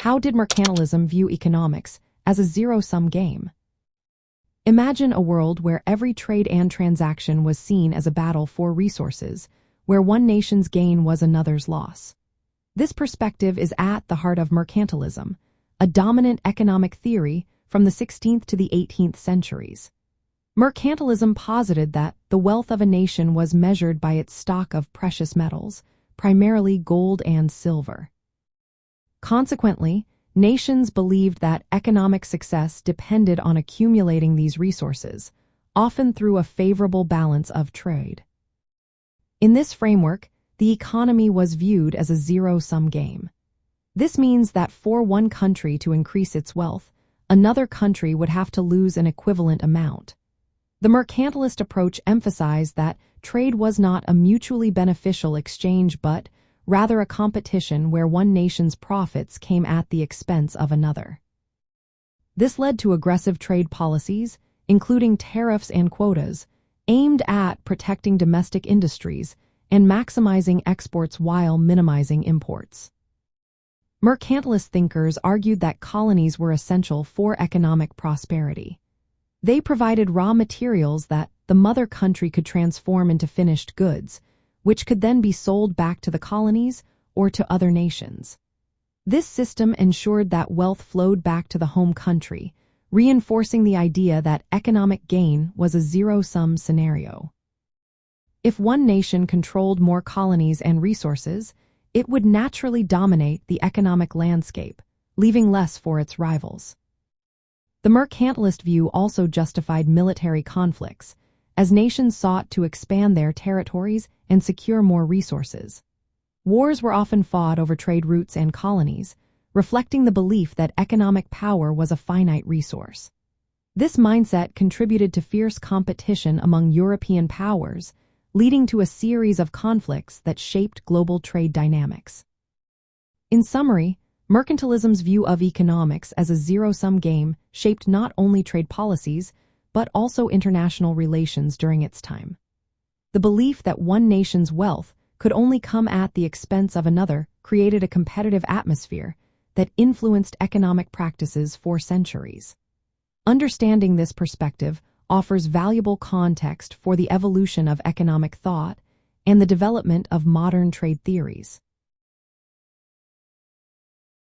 How did mercantilism view economics as a zero-sum game? Imagine a world where every trade and transaction was seen as a battle for resources, where one nation's gain was another's loss. This perspective is at the heart of mercantilism, a dominant economic theory from the 16th to the 18th centuries. Mercantilism posited that the wealth of a nation was measured by its stock of precious metals, primarily gold and silver. Consequently, nations believed that economic success depended on accumulating these resources, often through a favorable balance of trade. In this framework, the economy was viewed as a zero-sum game. This means that for one country to increase its wealth, another country would have to lose an equivalent amount. The mercantilist approach emphasized that trade was not a mutually beneficial exchange but rather a competition where one nation's profits came at the expense of another. This led to aggressive trade policies, including tariffs and quotas, aimed at protecting domestic industries and maximizing exports while minimizing imports. Mercantilist thinkers argued that colonies were essential for economic prosperity. They provided raw materials that the mother country could transform into finished goods, which could then be sold back to the colonies or to other nations. This system ensured that wealth flowed back to the home country, reinforcing the idea that economic gain was a zero-sum scenario. If one nation controlled more colonies and resources, it would naturally dominate the economic landscape, leaving less for its rivals. The mercantilist view also justified military conflicts, as nations sought to expand their territories and secure more resources. Wars were often fought over trade routes and colonies, reflecting the belief that economic power was a finite resource. This mindset contributed to fierce competition among European powers, leading to a series of conflicts that shaped global trade dynamics. In summary, mercantilism's view of economics as a zero-sum game shaped not only trade policies, but also international relations during its time. The belief that one nation's wealth could only come at the expense of another created a competitive atmosphere that influenced economic practices for centuries. Understanding this perspective offers valuable context for the evolution of economic thought and the development of modern trade theories.